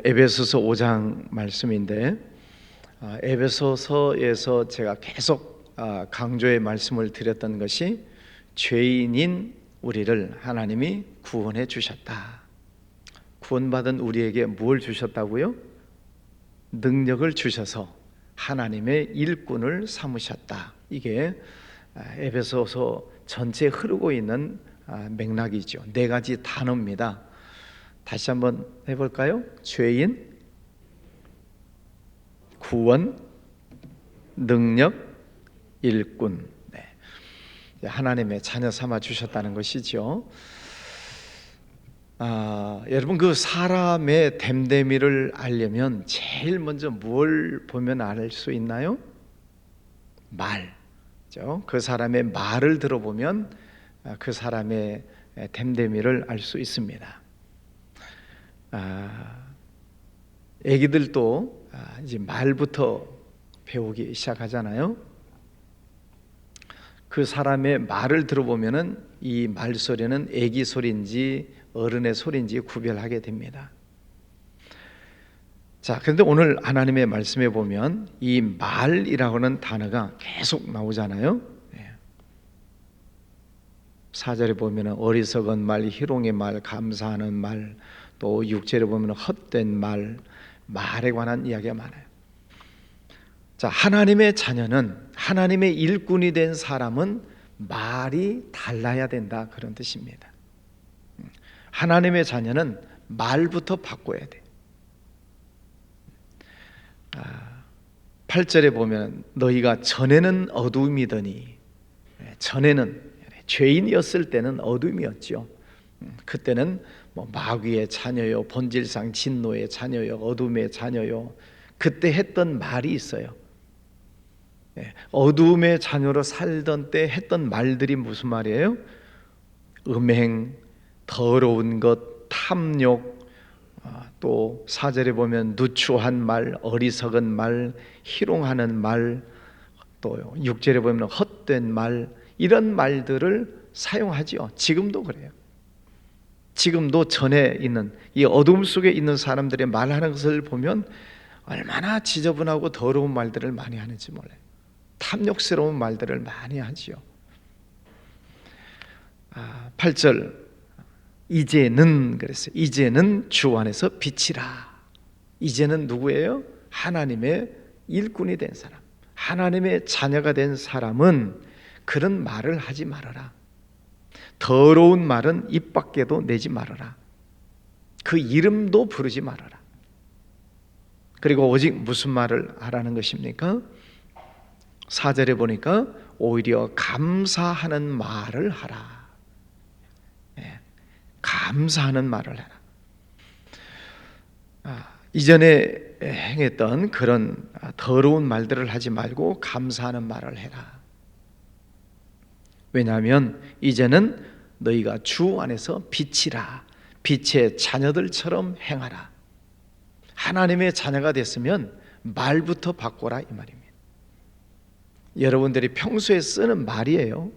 에베소서 5장 말씀인데 에베소서에서 제가 계속 강조의 말씀을 드렸던 것이 죄인인 우리를 하나님이 구원해 주셨다. 구원받은 우리에게 뭘 주셨다고요? 능력을 주셔서 하나님의 일꾼을 삼으셨다. 이게 에베소서 전체에 흐르고 있는 맥락이죠. 네 가지 단어입니다. 다시 한번 해볼까요? 죄인, 구원, 능력, 일꾼. 하나님의 자녀 삼아 주셨다는 것이죠. 여러분, 그 사람의 됨됨이를 알려면 제일 먼저 뭘 보면 알 수 있나요? 말죠. 그 사람의 말을 들어보면 그 사람의 됨됨이를 알 수 있습니다. 애기들도 이제 말부터 배우기 시작하잖아요. 그 사람의 말을 들어보면은 이 말소리는 애기 소리인지 어른의 소리인지 구별하게 됩니다. 자, 그런데 오늘 하나님의 말씀에 보면 이 말이라고 하는 단어가 계속 나오잖아요. 4절에 보면 어리석은 말, 희롱의 말, 감사하는 말, 또 6절에 보면 헛된 말, 말에 관한 이야기가 많아요. 자, 하나님의 자녀는, 하나님의 일꾼이 된 사람은 말이 달라야 된다, 그런 뜻입니다. 하나님의 자녀는 말부터 바꿔야 돼. 8절에 보면 너희가 전에는 어둠이더니, 전에는 죄인이었을 때는 어둠이었죠. 그때는 마귀의 자녀요, 본질상 진노의 자녀요, 어둠의 자녀요. 그때 했던 말이 있어요. 어둠의 자녀로 살던 때 했던 말들이 무슨 말이에요? 음행, 더러운 것, 탐욕, 또 4절에 보면 누추한 말, 어리석은 말, 희롱하는 말, 또 6절에 보면 헛된 말, 이런 말들을 사용하지요. 지금도 그래요. 지금도 전에 있는 이 어둠 속에 있는 사람들의 말하는 것을 보면 얼마나 지저분하고 더러운 말들을 많이 하는지 몰라요. 탐욕스러운 말들을 많이 하지요. 8절 이제는 그랬어요. 이제는 주 안에서 빛이라. 이제는 누구예요? 하나님의 일꾼이 된 사람, 하나님의 자녀가 된 사람은 그런 말을 하지 말아라. 더러운 말은 입 밖에도 내지 말아라. 그 이름도 부르지 말아라. 그리고 오직 무슨 말을 하라는 것입니까? 4절에 보니까 오히려 감사하는 말을 하라. 감사하는 말을 해라. 이전에 행했던 그런 더러운 말들을 하지 말고 감사하는 말을 해라. 왜냐하면 이제는 너희가 주 안에서 빛이라. 빛의 자녀들처럼 행하라. 하나님의 자녀가 됐으면 말부터 바꿔라, 이 말입니다. 여러분들이 평소에 쓰는 말이에요.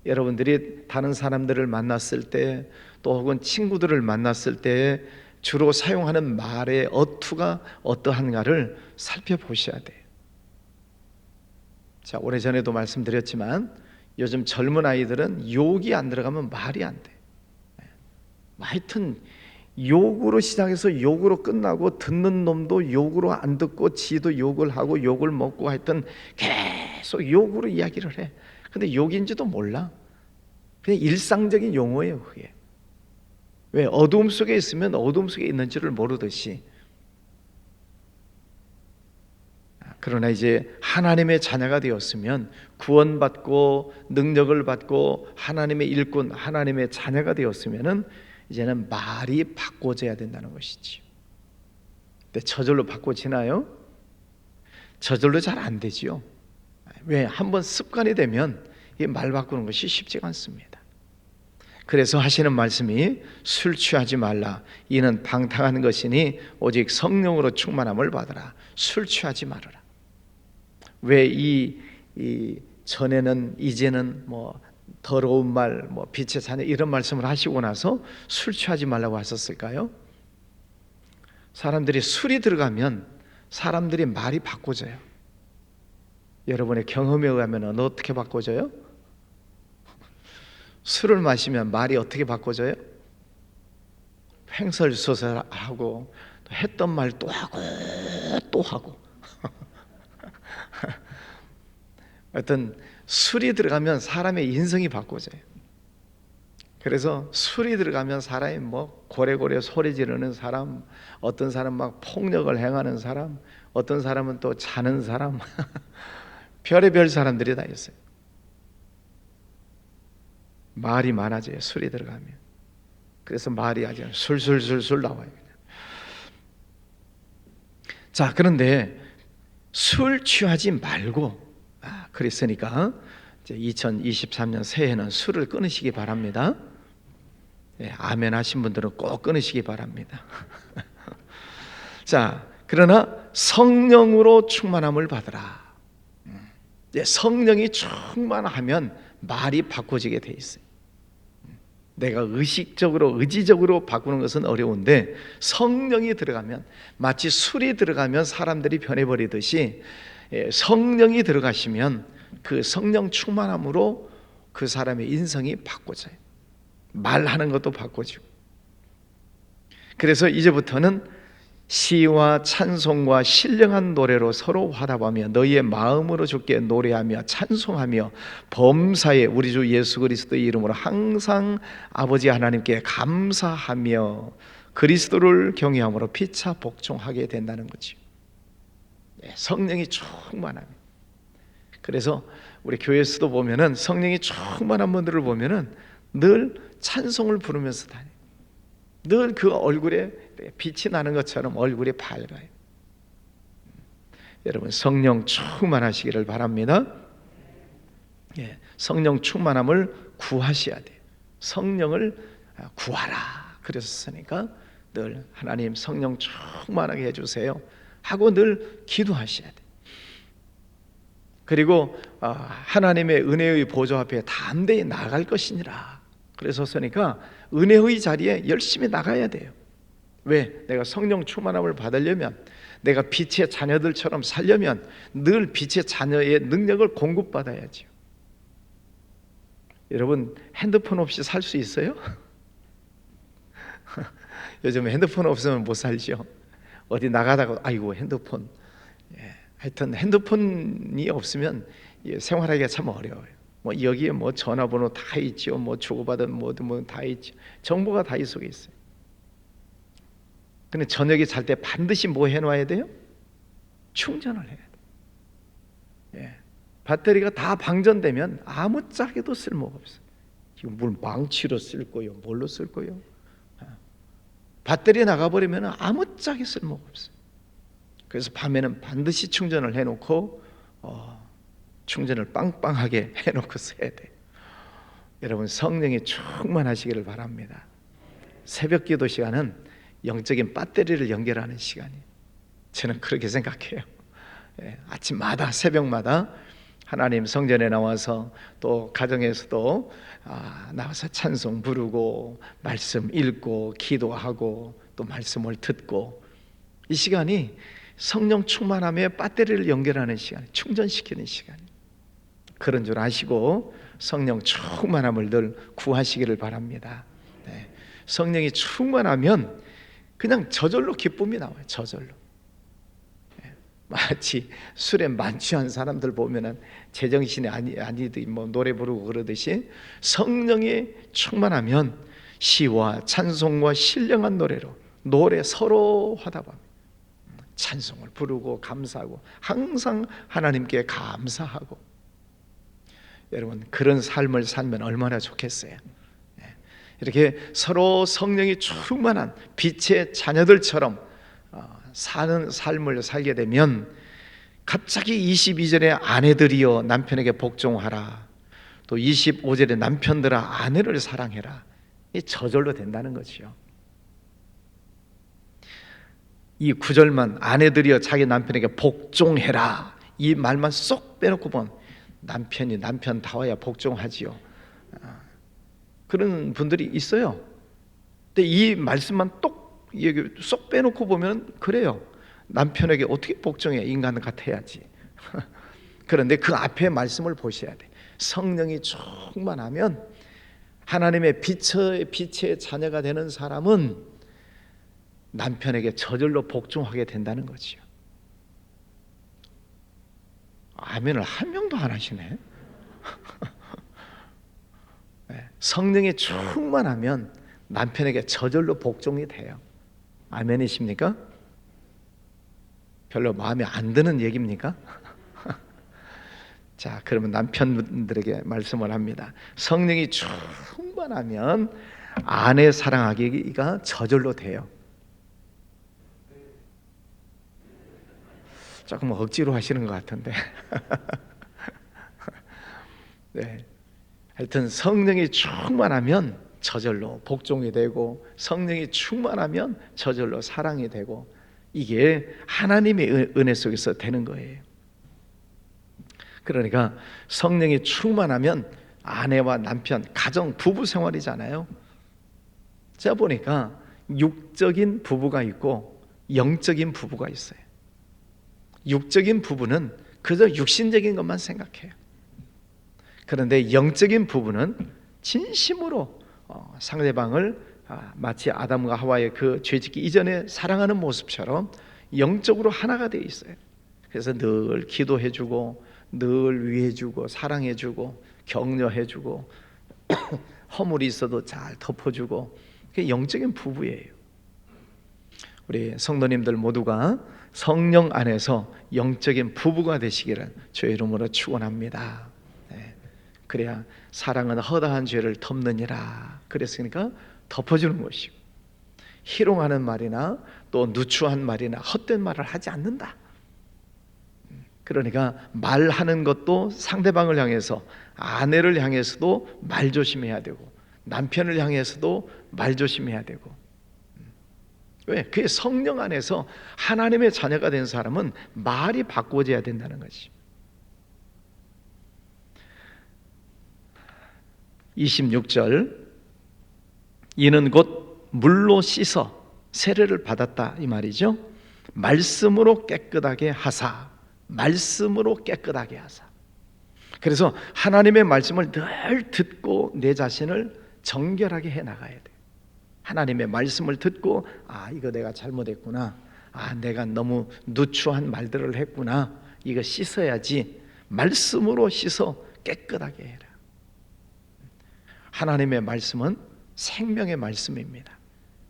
여러분들이 다른 사람들을 만났을 때, 또 혹은 친구들을 만났을 때 주로 사용하는 말의 어투가 어떠한가를 살펴보셔야 돼요. 자, 오래전에도 말씀드렸지만 요즘 젊은 아이들은 욕이 안 들어가면 말이 안 돼. 하여튼 욕으로 시작해서 욕으로 끝나고, 듣는 놈도 욕으로 안 듣고 지도 욕을 하고 욕을 먹고, 하여튼 계속 욕으로 이야기를 해. 근데 욕인지도 몰라. 그냥 일상적인 용어예요, 그게. 왜? 어두움 속에 있으면 어두움 속에 있는지를 모르듯이. 그러나 이제 하나님의 자녀가 되었으면, 구원받고 능력을 받고 하나님의 일꾼, 하나님의 자녀가 되었으면은 이제는 말이 바꿔져야 된다는 것이지. 근데 저절로 바꿔지나요? 저절로 잘 안 되지요. 왜? 한번 습관이 되면 이 말 바꾸는 것이 쉽지가 않습니다. 그래서 하시는 말씀이 술 취하지 말라. 이는 방탕한 것이니 오직 성령으로 충만함을 받으라. 술 취하지 말아라. 왜 이 전에는, 이제는 더러운 말, 빛의 자녀, 이런 말씀을 하시고 나서 술 취하지 말라고 하셨을까요? 사람들이 술이 들어가면 사람들이 말이 바꿔져요. 여러분의 경험에 의하면 어떻게 바꿔져요? 술을 마시면 말이 어떻게 바꿔져요? 횡설수설하고 또 했던 말 또 하고 또 하고 어떤 술이 들어가면 사람의 인성이 바꿔져요. 그래서 술이 들어가면 사람이 뭐 고래고래 소리 지르는 사람, 어떤 사람 막 폭력을 행하는 사람, 어떤 사람은 또 자는 사람 별의별 사람들이 다 있어요. 말이 많아져요, 술이 들어가면. 그래서 말이 아주 술술술술 나와요. 자, 그런데 술 취하지 말고, 그랬으니까 이제 2023년 새해는 술을 끊으시기 바랍니다. 네, 아멘 하신 분들은 꼭 끊으시기 바랍니다. 자, 그러나 성령으로 충만함을 받으라. 성령이 충만하면 말이 바꿔지게 돼 있어요. 내가 의식적으로 의지적으로 바꾸는 것은 어려운데 성령이 들어가면, 마치 술이 들어가면 사람들이 변해버리듯이 성령이 들어가시면 그 성령 충만함으로 그 사람의 인성이 바꿔져요. 말하는 것도 바꿔지고. 그래서 이제부터는 시와 찬송과 신령한 노래로 서로 화답하며 너희의 마음으로 주께 노래하며 찬송하며 범사에 우리 주 예수 그리스도의 이름으로 항상 아버지 하나님께 감사하며 그리스도를 경외함으로 피차 복종하게 된다는 거죠. 성령이 충만하면. 그래서 우리 교회에서도 보면은 성령이 충만한 분들을 보면은 늘 찬송을 부르면서 다녀요. 늘 그 얼굴에 빛이 나는 것처럼 얼굴이 밝아요. 여러분, 성령 충만하시기를 바랍니다. 성령 충만함을 구하셔야 돼요. 성령을 구하라 그랬으니까 늘 하나님 성령 충만하게 해주세요 하고 늘 기도하셔야 돼요. 그리고 하나님의 은혜의 보좌 앞에 담대히 나갈 것이니라 그래서니까 은혜의 자리에 열심히 나가야 돼요. 왜? 내가 성령 충만함을 받으려면, 내가 빛의 자녀들처럼 살려면 늘 빛의 자녀의 능력을 공급받아야죠. 여러분, 핸드폰 없이 살 수 있어요? 요즘 핸드폰 없으면 못 살죠. 어디 나가다가 아이고 핸드폰. 하여튼 핸드폰이 없으면 생활하기가 참 어려워요. 뭐 여기에 뭐 전화번호 다 있죠. 뭐 주고받은 뭐든 다 있죠. 정보가 다 이 속에 있어요. 근데 저녁에 잘 때 반드시 뭐 해놔야 돼요? 충전을 해야 돼요. 배터리가 다 방전되면 아무짝에도 쓸모가 없어요. 지금 뭘 망치로 쓸 거요, 뭘로 쓸 거요? 배터리 나가버리면 아무짝에 쓸모가 없어요. 그래서 밤에는 반드시 충전을 해놓고 충전을 빵빵하게 해놓고 써야 돼요. 여러분, 성령이 충만하시기를 바랍니다. 새벽 기도 시간은 영적인 배터리를 연결하는 시간이에요. 저는 그렇게 생각해요. 아침마다 새벽마다 하나님 성전에 나와서 또 가정에서도 나와서 찬송 부르고 말씀 읽고 기도하고 또 말씀을 듣고, 이 시간이 성령 충만함에 배터리를 연결하는 시간, 충전시키는 시간이에요. 그런 줄 아시고 성령 충만함을 늘 구하시기를 바랍니다. 성령이 충만하면 그냥 저절로 기쁨이 나와요. 저절로. 마치 술에 만취한 사람들 보면은 제정신이 아니듯이 뭐 노래 부르고 그러듯이 성령이 충만하면 시와 찬송과 신령한 노래로 노래 서로 화답합니다. 찬송을 부르고 감사하고 항상 하나님께 감사하고. 여러분, 그런 삶을 살면 얼마나 좋겠어요. 이렇게 서로 성령이 충만한 빛의 자녀들처럼 사는 삶을 살게 되면 갑자기 22절에 아내들이여 남편에게 복종하라, 또 25절에 남편들아 아내를 사랑해라, 이 저절로 된다는 거죠. 이 9절만 아내들이여 자기 남편에게 복종해라, 이 말만 쏙 빼놓고 보면 남편이 남편다워야 복종하지요. 그런 분들이 있어요. 근데 이 말씀만 똑 얘기 쏙 빼놓고 보면 그래요. 남편에게 어떻게 복종해? 인간 같아야지. 그런데 그 앞에 말씀을 보셔야 돼. 성령이 충만하면 하나님의 빛의 자녀가 되는 사람은 남편에게 저절로 복종하게 된다는 거지요. 아멘을 한 명도 안 하시네. 성령이 충만하면 남편에게 저절로 복종이 돼요. 아멘이십니까? 별로 마음에 안 드는 얘기입니까? 자, 그러면 남편분들에게 말씀을 합니다. 성령이 충만하면 아내 사랑하기가 저절로 돼요. 조금 억지로 하시는 것 같은데. 네. 하여튼 성령이 충만하면 저절로 복종이 되고, 성령이 충만하면 저절로 사랑이 되고, 이게 하나님의 은혜 속에서 되는 거예요. 그러니까 성령이 충만하면 아내와 남편, 가정, 부부 생활이잖아요. 제가 보니까 육적인 부부가 있고 영적인 부부가 있어요. 육적인 부부는 그저 육신적인 것만 생각해요. 그런데 영적인 부부는 진심으로 상대방을 마치 아담과 하와의 그 죄짓기 이전에 사랑하는 모습처럼 영적으로 하나가 되어 있어요. 그래서 늘 기도해주고, 늘 위해주고, 사랑해주고, 격려해주고, 허물이 있어도 잘 덮어주고, 그게 영적인 부부예요. 우리 성도님들 모두가 성령 안에서 영적인 부부가 되시기를 주의 이름으로 축원합니다. 네. 그래야 사랑은 허다한 죄를 덮느니라. 그랬으니까 덮어주는 것이고, 희롱하는 말이나 또 누추한 말이나 헛된 말을 하지 않는다. 그러니까 말하는 것도 상대방을 향해서, 아내를 향해서도 말 조심해야 되고, 남편을 향해서도 말 조심해야 되고. 왜? 그게 성령 안에서 하나님의 자녀가 된 사람은 말이 바꾸어져야 된다는 거지. 26절, 이는 곧 물로 씻어 세례를 받았다, 이 말이죠. 말씀으로 깨끗하게 하사, 말씀으로 깨끗하게 하사. 그래서 하나님의 말씀을 늘 듣고 내 자신을 정결하게 해 나가야 돼. 하나님의 말씀을 듣고, 이거 내가 잘못했구나, 내가 너무 누추한 말들을 했구나, 이거 씻어야지. 말씀으로 씻어 깨끗하게 해라. 하나님의 말씀은 생명의 말씀입니다.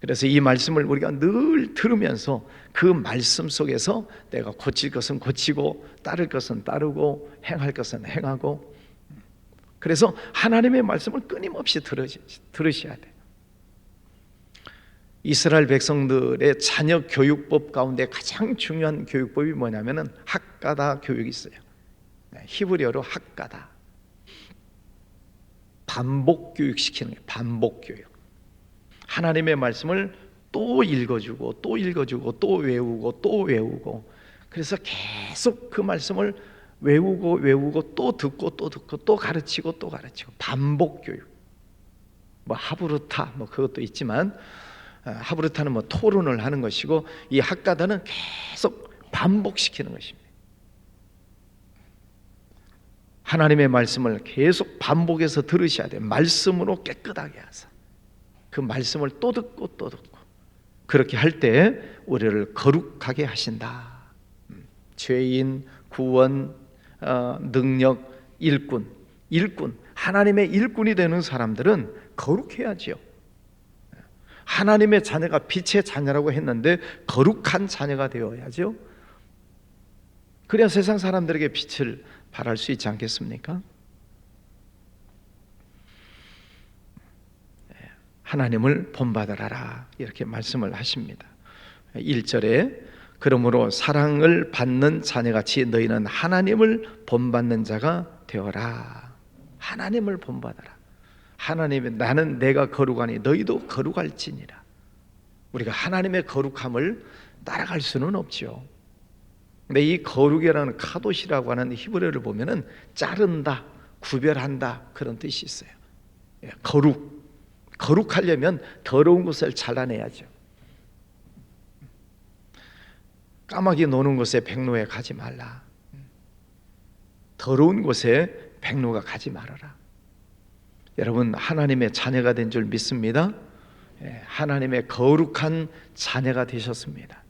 그래서 이 말씀을 우리가 늘 들으면서 그 말씀 속에서 내가 고칠 것은 고치고, 따를 것은 따르고, 행할 것은 행하고. 그래서 하나님의 말씀을 끊임없이 들으셔야 돼요. 이스라엘 백성들의 자녀 교육법 가운데 가장 중요한 교육법이 뭐냐면은 학가다 교육이 있어요. 히브리어로 학가다. 반복 교육시키는 거예요. 반복 교육. 하나님의 말씀을 또 읽어주고, 또 읽어주고, 또 외우고, 또 외우고. 그래서 계속 그 말씀을 외우고 또 듣고, 또 듣고, 또 가르치고, 또 가르치고. 반복 교육. 뭐 하브루타 뭐 그것도 있지만, 하브루타는 뭐 토론을 하는 것이고, 이 학가다는 계속 반복시키는 것입니다. 하나님의 말씀을 계속 반복해서 들으셔야 돼요. 말씀으로 깨끗하게 하사. 그 말씀을 또 듣고 또 듣고. 그렇게 할 때 우리를 거룩하게 하신다. 죄인, 구원, 능력, 일꾼. 하나님의 일꾼이 되는 사람들은 거룩해야지요. 하나님의 자녀가 빛의 자녀라고 했는데 거룩한 자녀가 되어야죠. 그래야 세상 사람들에게 빛을 발할 수 있지 않겠습니까? 하나님을 본받으라, 이렇게 말씀을 하십니다. 1절에 그러므로 사랑을 받는 자녀같이 너희는 하나님을 본받는 자가 되어라. 하나님을 본받아라. 하나님의 나는 내가 거룩하니 너희도 거룩할지니라. 우리가 하나님의 거룩함을 따라갈 수는 없죠. 근데 이 거룩이라는 카도시라고 하는 히브리어를 보면은 자른다, 구별한다, 그런 뜻이 있어요. 거룩하려면 더러운 것을 잘라내야죠. 까마귀 노는 곳에 백로에 가지 말라. 더러운 곳에 백로가 가지 말아라. 여러분, 하나님의 자녀가 된 줄 믿습니다. 하나님의 거룩한 자녀가 되셨습니다.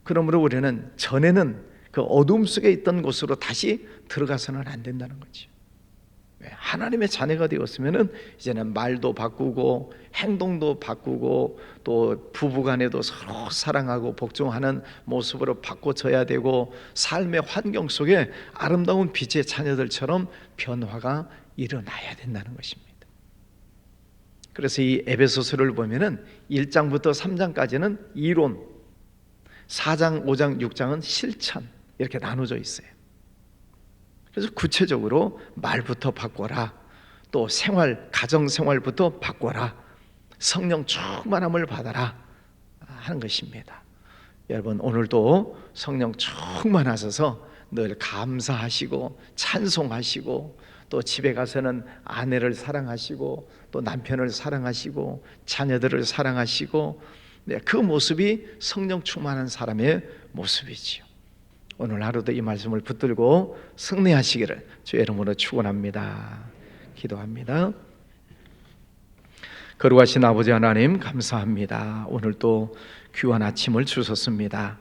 그러므로 우리는 전에는 그 어둠 속에 있던 곳으로 다시 들어가서는 안 된다는 거죠. 하나님의 자녀가 되었으면 이제는 말도 바꾸고 행동도 바꾸고 또 부부간에도 서로 사랑하고 복종하는 모습으로 바꿔져야 되고 삶의 환경 속에 아름다운 빛의 자녀들처럼 변화가 일어나야 된다는 것입니다. 그래서 이 에베소서를 보면은 1장부터 3장까지는 이론, 4장, 5장, 6장은 실천, 이렇게 나눠져 있어요. 그래서 구체적으로 말부터 바꿔라, 또 생활, 가정생활부터 바꿔라, 성령 충만함을 받아라 하는 것입니다. 여러분, 오늘도 성령 충만하셔서 늘 감사하시고 찬송하시고 또 집에 가서는 아내를 사랑하시고 또 남편을 사랑하시고 자녀들을 사랑하시고, 그 모습이 성령 충만한 사람의 모습이지요. 오늘 하루도 이 말씀을 붙들고 승리하시기를 주의 이름으로 축원합니다. 기도합니다. 거룩하신 아버지 하나님, 감사합니다. 오늘 또 귀한 아침을 주셨습니다.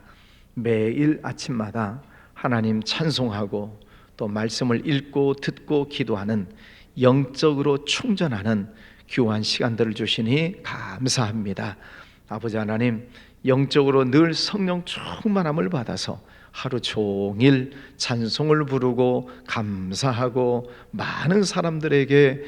매일 아침마다 하나님 찬송하고 또 말씀을 읽고 듣고 기도하는 영적으로 충전하는 귀한 시간들을 주시니 감사합니다. 아버지 하나님, 영적으로 늘 성령 충만함을 받아서 하루 종일 찬송을 부르고 감사하고 많은 사람들에게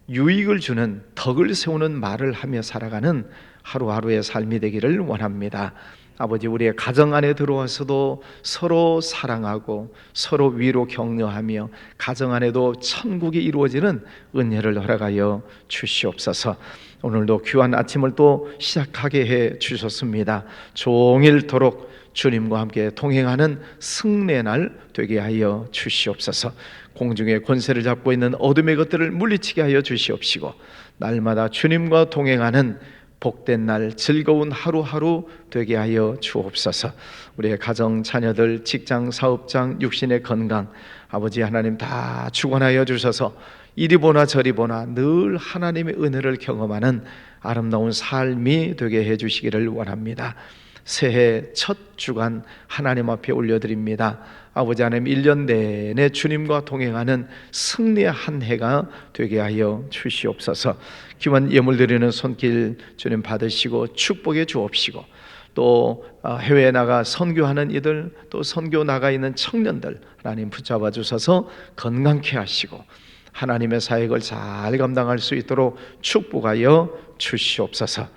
유익을 주는 덕을 세우는 말을 하며 살아가는 하루하루의 삶이 되기를 원합니다. 아버지, 우리의 가정 안에 들어와서도 서로 사랑하고 서로 위로 격려하며 가정 안에도 천국이 이루어지는 은혜를 허락하여 주시옵소서. 오늘도 귀한 아침을 또 시작하게 해 주셨습니다. 종일토록 주님과 함께 동행하는 승리의 날 되게 하여 주시옵소서. 공중의 권세를 잡고 있는 어둠의 것들을 물리치게 하여 주시옵시고, 날마다 주님과 동행하는 복된 날, 즐거운 하루하루 되게 하여 주옵소서. 우리의 가정, 자녀들, 직장, 사업장, 육신의 건강, 아버지 하나님 다 축원하여 주셔서 이리 보나 저리 보나 늘 하나님의 은혜를 경험하는 아름다운 삶이 되게 해 주시기를 원합니다. 새해 첫 주간 하나님 앞에 올려드립니다. 아버지 하나님, 1년 내내 주님과 동행하는 승리의 한 해가 되게 하여 주시옵소서. 귀한 예물 드리는 손길 주님 받으시고 축복해 주옵시고, 또 해외에 나가 선교하는 이들, 또 선교 나가 있는 청년들 하나님 붙잡아 주셔서 건강케 하시고 하나님의 사역을 잘 감당할 수 있도록 축복하여 주시옵소서.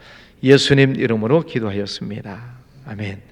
예수님 이름으로 기도하였습니다. 아멘.